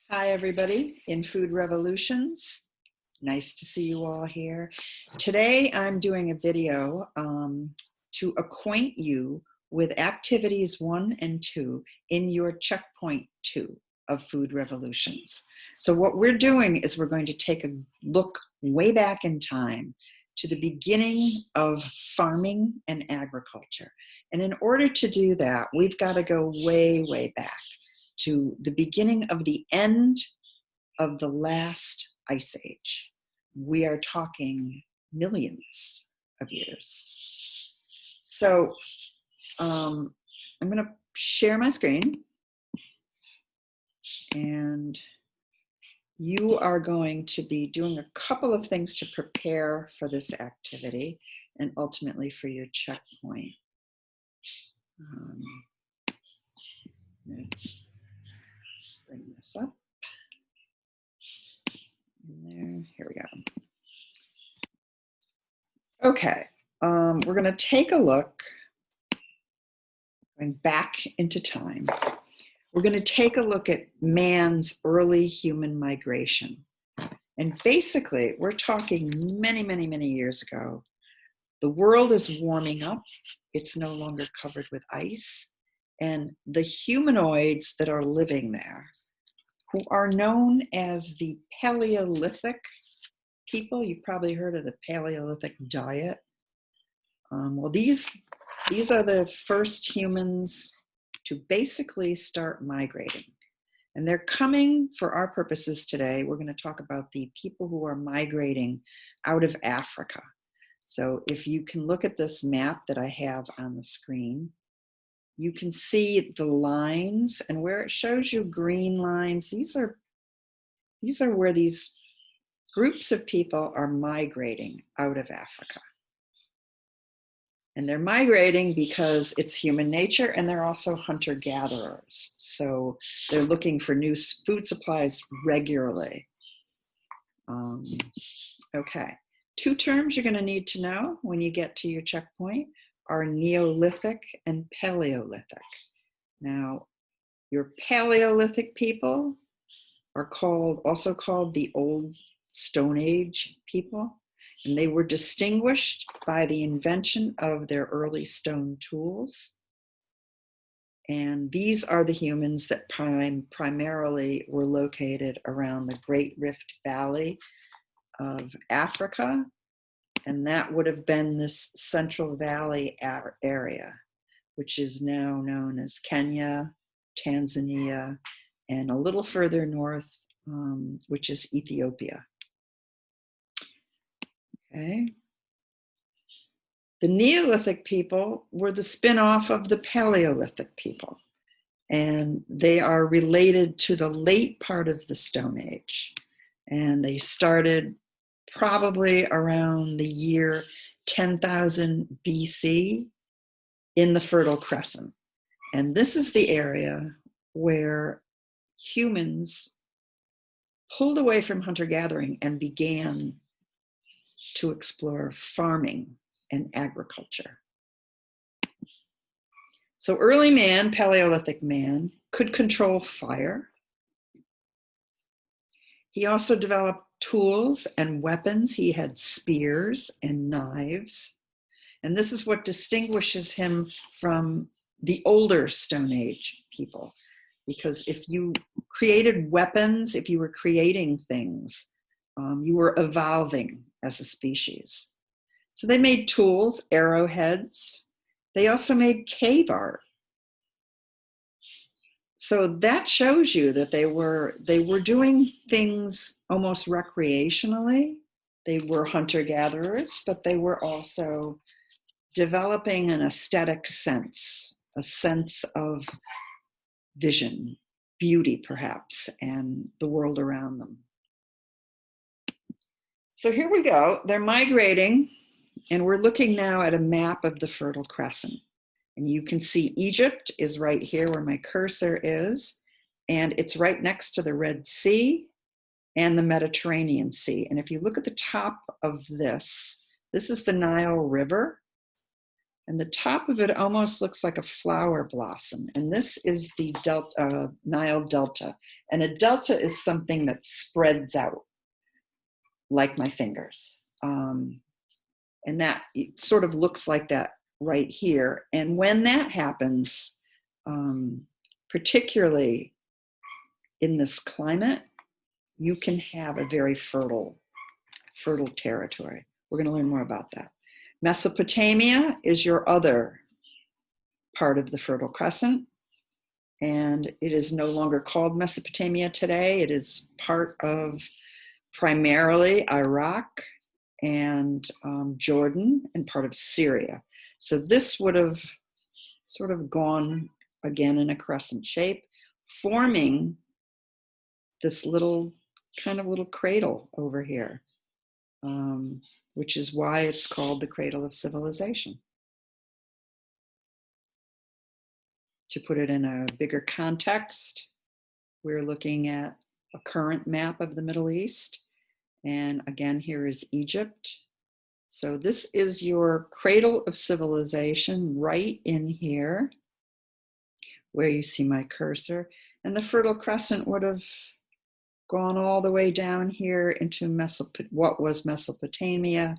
Hi, everybody in Food Revolutions. Nice to see you all here. Today, I'm doing a video to acquaint you with activities 1 and 2 in your checkpoint 2 of Food Revolutions. So what we're doing is we're going to take a look way back in time to the beginning of farming and agriculture. And in order to do that, we've got to go way, way back to the beginning of the end of the last ice age. We are talking millions of years. So I'm going to share my screen, and you are going to be doing a couple of things to prepare for this activity and ultimately for your checkpoint. Let's bring this up. There, here we go. Okay, we're going to take a look, going back into time. We're going to take a look at man's early human migration. And basically, we're talking many, many, many years ago. The world is warming up. It's no longer covered with ice. And the humanoids that are living there, who are known as the Paleolithic people, you've probably heard of the Paleolithic diet. Well, these are the first humans to basically start migrating. And they're coming, for our purposes today, we're going to talk about the people who are migrating out of Africa. So if you can look at this map that I have on the screen, you can see the lines, and where it shows you green lines, these are where these groups of people are migrating out of Africa. And they're migrating because it's human nature, and they're also hunter-gatherers. So they're looking for new food supplies regularly. Okay, 2 terms you're going to need to know when you get to your checkpoint are Neolithic and Paleolithic. Now, your Paleolithic people are also called the Old Stone Age people. And they were distinguished by the invention of their early stone tools. And these are the humans that primarily were located around the Great Rift Valley of Africa. And that would have been this Central Valley area, which is now known as Kenya, Tanzania, and a little further north, which is Ethiopia. Okay. The Neolithic people were the spin-off of the Paleolithic people, and they are related to the late part of the Stone Age. And they started probably around the year 10,000 BC in the Fertile Crescent. And this is the area where humans pulled away from hunter-gathering and began to explore farming and agriculture. So early man, Paleolithic man, could control fire. He also developed tools and weapons. He had spears and knives. And this is what distinguishes him from the older Stone Age people. Because if you created weapons, if you were creating things, you were evolving as a species. So they made tools, arrowheads. They also made cave art. So that shows you that they were doing things almost recreationally. They were hunter-gatherers, but they were also developing an aesthetic sense, a sense of vision, beauty perhaps, and the world around them. So here we go. They're migrating, and we're looking now at a map of the Fertile Crescent. And you can see Egypt is right here where my cursor is, and it's right next to the Red Sea and the Mediterranean Sea. And if you look at the top of this is the Nile River. And the top of it almost looks like a flower blossom. And this is the Nile Delta. And a delta is something that spreads out like my fingers. And that it sort of looks like that right here. And when that happens, particularly in this climate, you can have a very fertile territory. We're going to learn more about that. Mesopotamia is your other part of the Fertile Crescent, and it is no longer called Mesopotamia today. It is part of primarily Iraq and Jordan and part of Syria. So this would have sort of gone again in a crescent shape, forming this little cradle over here, which is why it's called the cradle of civilization. To put it in a bigger context, we're looking at a current map of the Middle East. And again, here is Egypt. So this is your cradle of civilization right in here, where you see my cursor. And the Fertile Crescent would have gone all the way down here into what was Mesopotamia.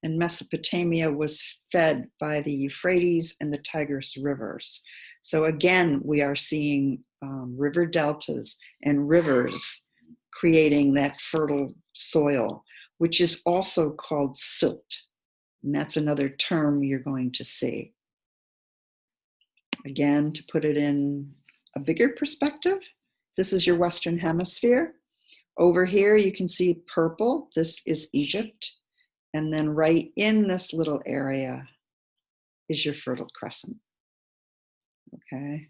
And Mesopotamia was fed by the Euphrates and the Tigris rivers. So again, we are seeing river deltas and rivers creating that fertile soil, which is also called silt. And that's another term you're going to see. Again, to put it in a bigger perspective, this is your Western Hemisphere. Over here, you can see purple. This is Egypt. And then right in this little area is your Fertile Crescent. Okay.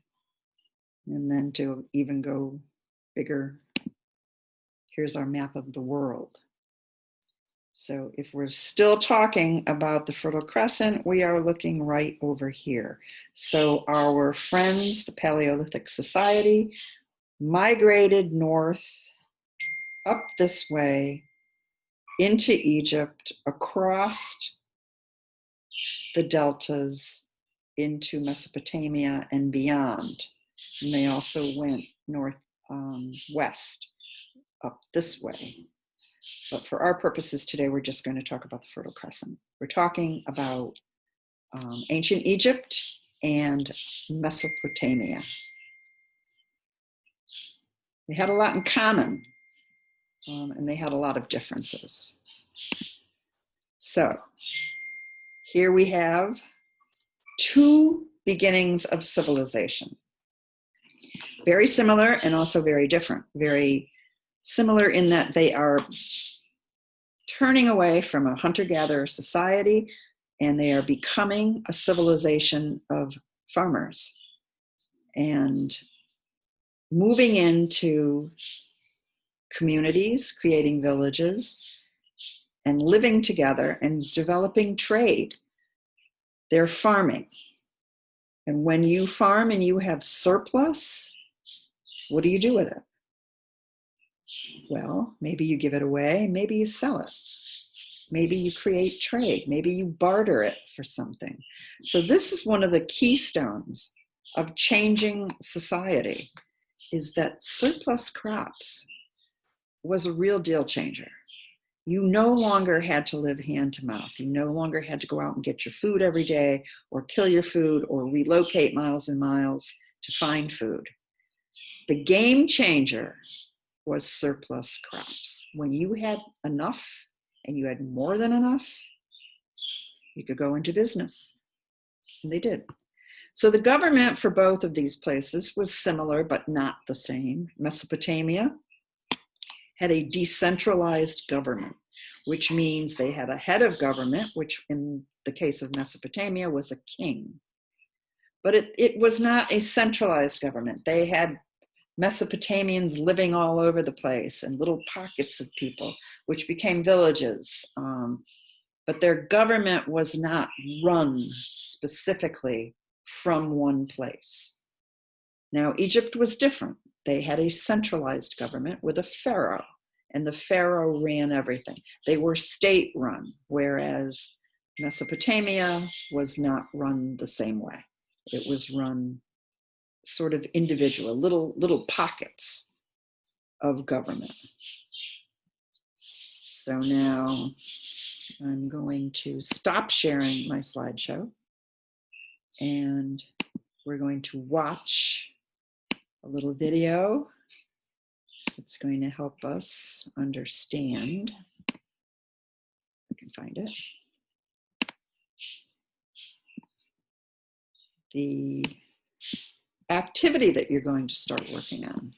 And then to even go bigger, here's our map of the world. So if we're still talking about the Fertile Crescent, we are looking right over here. So our friends, the Paleolithic Society, migrated north up this way into Egypt, across the deltas into Mesopotamia and beyond. And they also went west up this way. But for our purposes today, we're just going to talk about the Fertile Crescent. We're talking about ancient Egypt and Mesopotamia. They had a lot in common, and they had a lot of differences. So here we have two beginnings of civilization. Very similar and also very different. Very similar in that they are turning away from a hunter-gatherer society, and they are becoming a civilization of farmers and moving into communities, creating villages, and living together and developing trade. They're farming. And when you farm and you have surplus, what do you do with it? Well, maybe you give it away, maybe you sell it. Maybe you create trade, maybe you barter it for something. So this is one of the keystones of changing society, is that surplus crops was a real deal changer. You no longer had to live hand to mouth. You no longer had to go out and get your food every day, or kill your food, or relocate miles and miles to find food. The game changer was surplus crops. When you had enough and you had more than enough, you could go into business. And they did. So the government for both of these places was similar, but not the same. Mesopotamia had a decentralized government, which means they had a head of government, which in the case of Mesopotamia was a king. But it was not a centralized government. They had Mesopotamians living all over the place and little pockets of people, which became villages. But their government was not run specifically from one place. Now, Egypt was different. They had a centralized government with a pharaoh, and the pharaoh ran everything. They were state-run, whereas Mesopotamia was not run the same way. It was run sort of individual, little pockets of government. So now I'm going to stop sharing my slideshow, and we're going to watch a little video. It's going to help us understand. I can find it. The activity that you're going to start working on.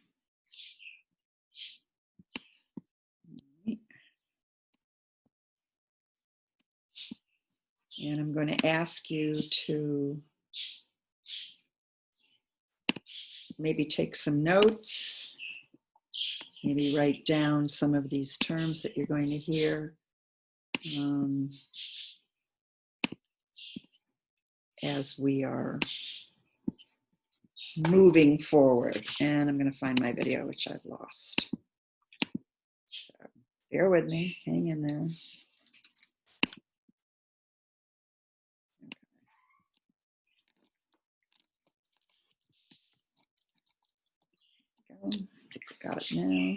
And I'm going to ask you to maybe take some notes, maybe write down some of these terms that you're going to hear as we are moving forward. And I'm going to find my video, which I've lost. So bear with me, hang in there. Okay. Got it now.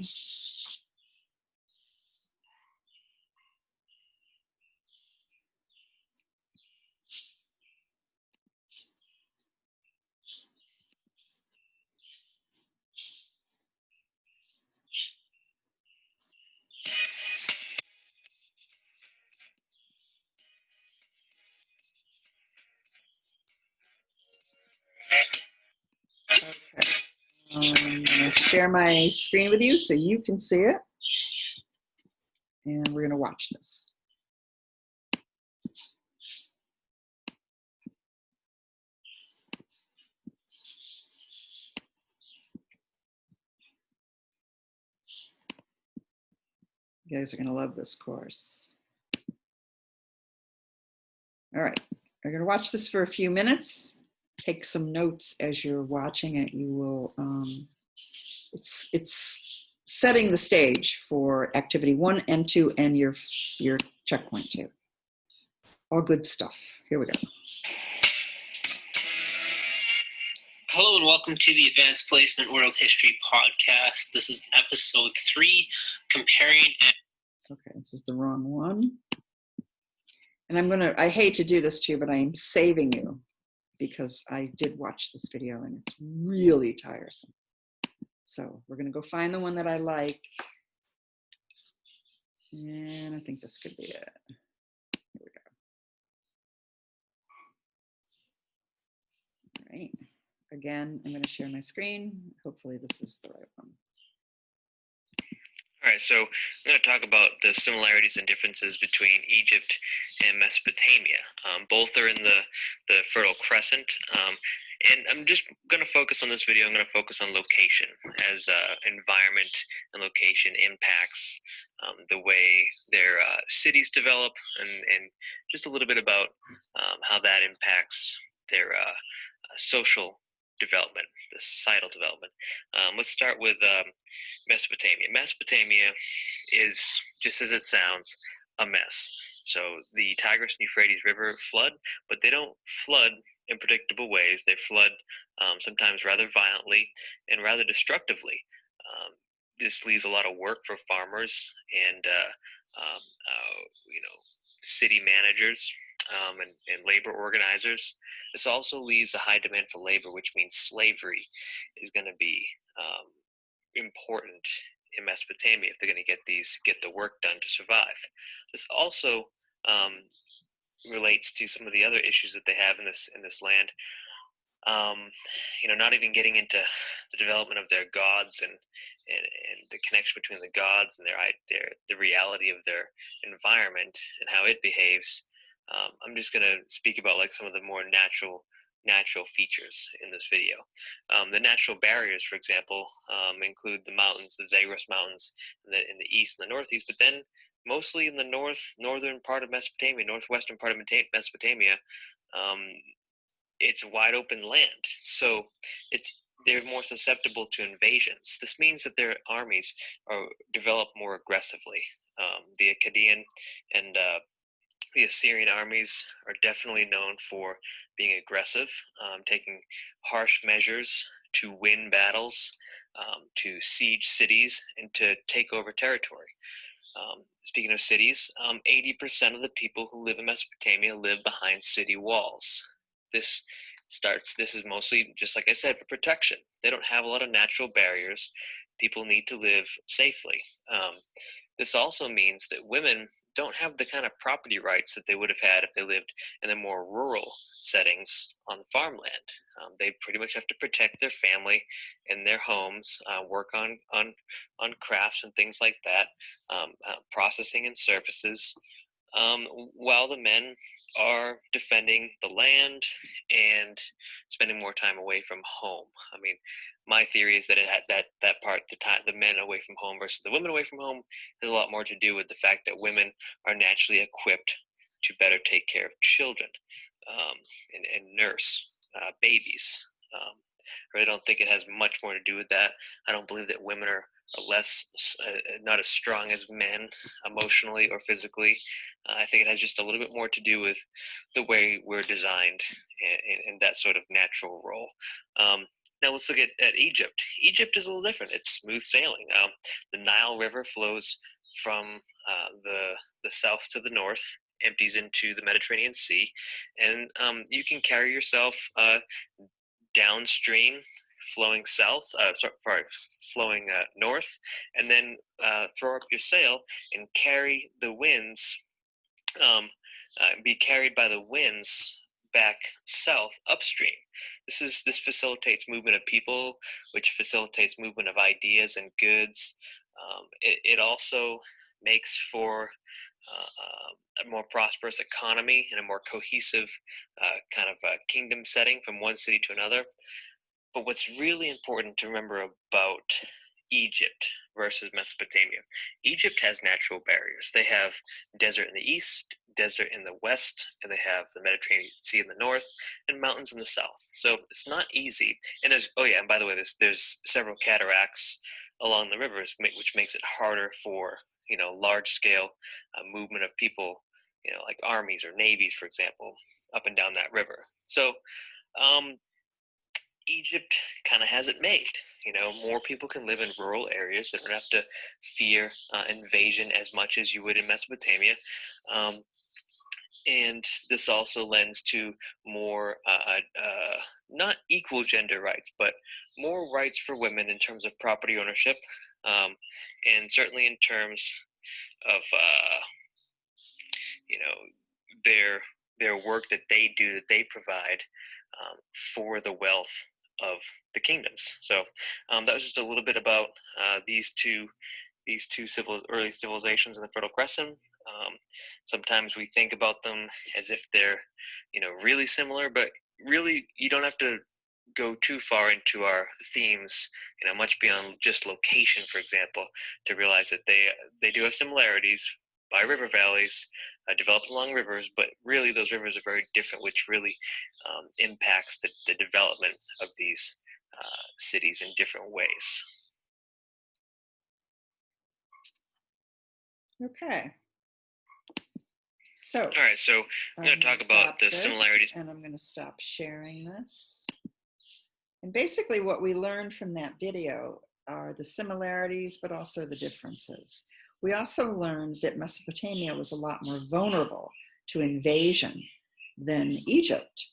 Okay. I'm going to share my screen with you so you can see it. And we're going to watch this. You guys are going to love this course. All right, we're going to watch this for a few minutes. Take some notes as you're watching it. You will, it's setting the stage for activity 1 and 2 and your checkpoint 2. All good stuff. Here we go. Hello and welcome to the Advanced Placement World History Podcast. This is episode 3, comparing. Okay, this is the wrong one. And I hate to do this to you, but I am saving you because I did watch this video and it's really tiresome. So we're going to go find the one that I like. And I think this could be it. Here we go. All right. Again, I'm going to share my screen. Hopefully this is the right one. All right, so I'm going to talk about the similarities and differences between Egypt and Mesopotamia. Both are in the Fertile Crescent, and I'm just going to focus on this video. I'm going to focus on location, as environment and location impacts the way their cities develop, and just a little bit about how that impacts their social development, the societal development. Let's start with Mesopotamia. Mesopotamia is, just as it sounds, a mess. So the Tigris and Euphrates River flood, but they don't flood in predictable ways. They flood sometimes rather violently and rather destructively. This leaves a lot of work for farmers and city managers and labor organizers. This also leaves a high demand for labor, which means slavery is going to be important in Mesopotamia if they're going to get the work done to survive. This also relates to some of the other issues that they have in this land. Not even getting into the development of their gods and the connection between the gods and the reality of their environment and how it behaves. I'm just going to speak about like some of the more natural features in this video. The natural barriers, for example, include the mountains, the Zagros Mountains in the east and the northeast, but then mostly in the northern part of Mesopotamia, northwestern part of Mesopotamia, it's wide open land. So they're more susceptible to invasions. This means that their armies are developed more aggressively. The Akkadian and the Assyrian armies are definitely known for being aggressive, taking harsh measures to win battles, to siege cities, and to take over territory. Speaking of cities, 80% of the people who live in Mesopotamia live behind city walls. This this is mostly, just like I said, for protection. They don't have a lot of natural barriers. People need to live safely. Um, this also means that women don't have the kind of property rights that they would have had if they lived in the more rural settings on farmland. They pretty much have to protect their family and their homes, work on crafts and things like that, processing and services, um, while the men are defending the land and spending more time away from home. I mean, my theory is that it had that part, the men away from home versus the women away from home, has a lot more to do with the fact that women are naturally equipped to better take care of children, and nurse babies. I really don't think it has much more to do with that. I don't believe that women are less, not as strong as men emotionally or physically. I think it has just a little bit more to do with the way we're designed in that sort of natural role. Now let's look at Egypt. Egypt is a little different. It's smooth sailing. The Nile River flows from the south to the north, empties into the Mediterranean Sea, and you can carry yourself downstream, flowing south, flowing north, and then throw up your sail and carry the winds, be carried by the winds back south upstream. This facilitates movement of people, which facilitates movement of ideas and goods. It also makes for a more prosperous economy and a more cohesive kind of kingdom setting from one city to another. But what's really important to remember about Egypt versus Mesopotamia, Egypt has natural barriers. They have desert in the east, desert in the west, and they have the Mediterranean Sea in the north and mountains in the south. So it's not easy. And and by the way, there's several cataracts along the rivers, which makes it harder for large scale movement of people, like armies or navies, for example, up and down that river. So Egypt kind of has it made. More people can live in rural areas. They don't have to fear invasion as much as you would in Mesopotamia. And this also lends to more, not equal gender rights, but more rights for women in terms of property ownership, and certainly in terms of their work that they do, that they provide for the wealth of the kingdoms. So that was just a little bit about these two early civilizations in the Fertile Crescent. Sometimes we think about them as if they're really similar, but really you don't have to go too far into our themes, much beyond just location, for example, to realize that they do have similarities by river valleys, developed along rivers, but really those rivers are very different, which really impacts the development of these cities in different ways. Okay. So, all right, so I'm going to talk about the similarities. And I'm going to stop sharing this. And basically what we learned from that video are the similarities, but also the differences. We also learned that Mesopotamia was a lot more vulnerable to invasion than Egypt,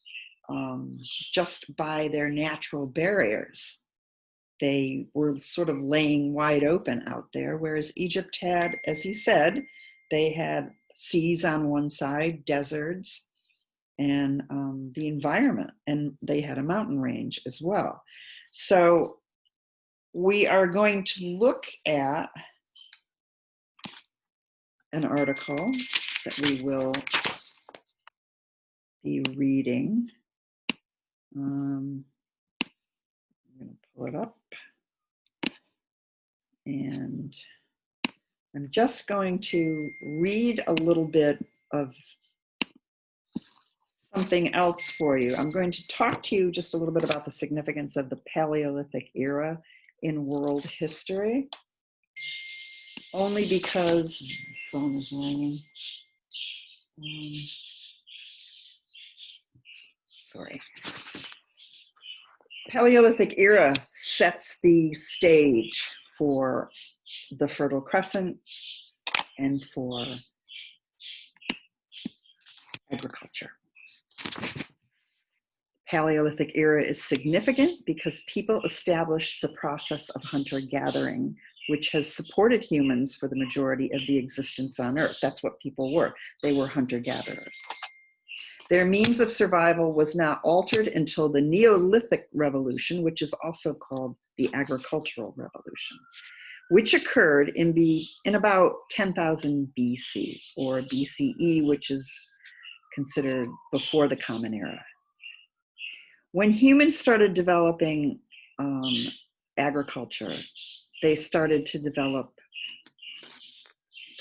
just by their natural barriers. They were sort of laying wide open out there, whereas Egypt had, as he said, they had seas on one side, deserts, and the environment, and they had a mountain range as well. So we are going to look at an article that we will be reading. I'm going to pull it up, and I'm just going to read a little bit of something else for you. I'm going to talk to you just a little bit about the significance of the Paleolithic era in world history, only because the phone is ringing. Sorry. Paleolithic era sets the stage for the Fertile Crescent and for agriculture. Paleolithic era is significant because people established the process of hunter-gathering, which has supported humans for the majority of the existence on Earth. That's what people were. They were hunter-gatherers. Their means of survival was not altered until the Neolithic Revolution, which is also called the Agricultural Revolution, which occurred in about 10,000 BC, or BCE, which is considered before the Common Era. When humans started developing agriculture, they started to develop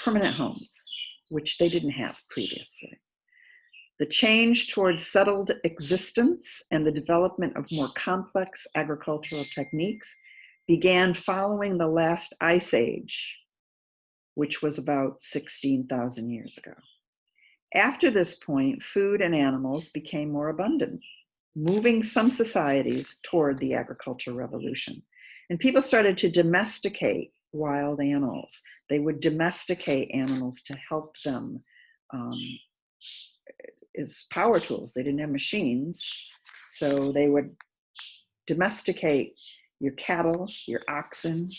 permanent homes, which they didn't have previously. The change towards settled existence and the development of more complex agricultural techniques began following the last ice age, which was about 16,000 years ago. After this point, food and animals became more abundant, moving some societies toward the agricultural revolution. And people started to domesticate wild animals. They would domesticate animals to help them as power tools. They didn't have machines, so they would domesticate your cattle, your oxen,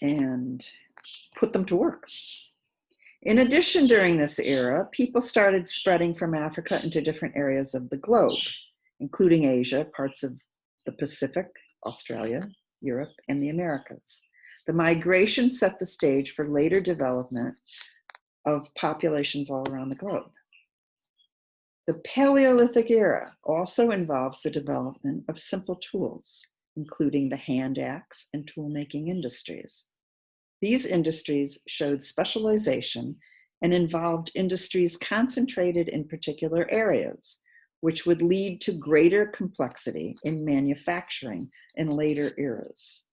and put them to work. In addition, during this era, people started spreading from Africa into different areas of the globe, including Asia, parts of the Pacific, Australia, Europe, and the Americas. The migration set the stage for later development of populations all around the globe. The Paleolithic era also involves the development of simple tools, including the hand axe and tool-making industries. These industries showed specialization and involved industries concentrated in particular areas, which would lead to greater complexity in manufacturing in later eras.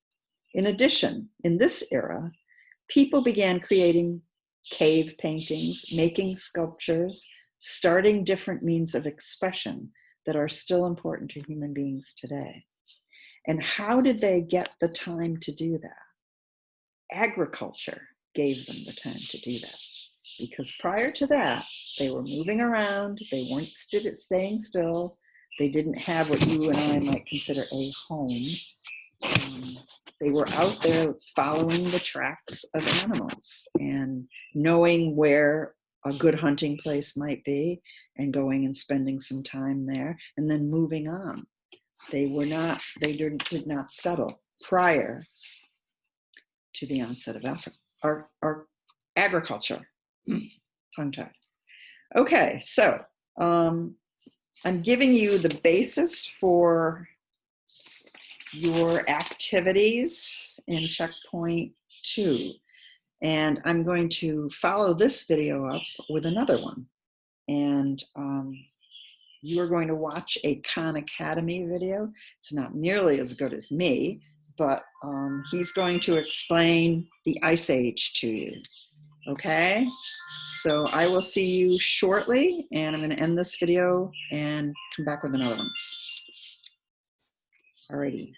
In addition, in this era, people began creating cave paintings, making sculptures, starting different means of expression that are still important to human beings today. And how did they get the time to do that? Agriculture gave them the time to do that, because prior to that, they were moving around, they weren't staying still, they didn't have what you and I might consider a home. They were out there following the tracks of animals and knowing where a good hunting place might be and going and spending some time there and then moving on. They did not settle prior to the onset of our agriculture. Tongue-tied. Okay, so I'm giving you the basis for your activities in checkpoint 2. And I'm going to follow this video up with another one. And you are going to watch a Khan Academy video. It's not nearly as good as me, but he's going to explain the Ice Age to you. Okay, so I will see you shortly, and I'm going to end this video and come back with another one. Alrighty.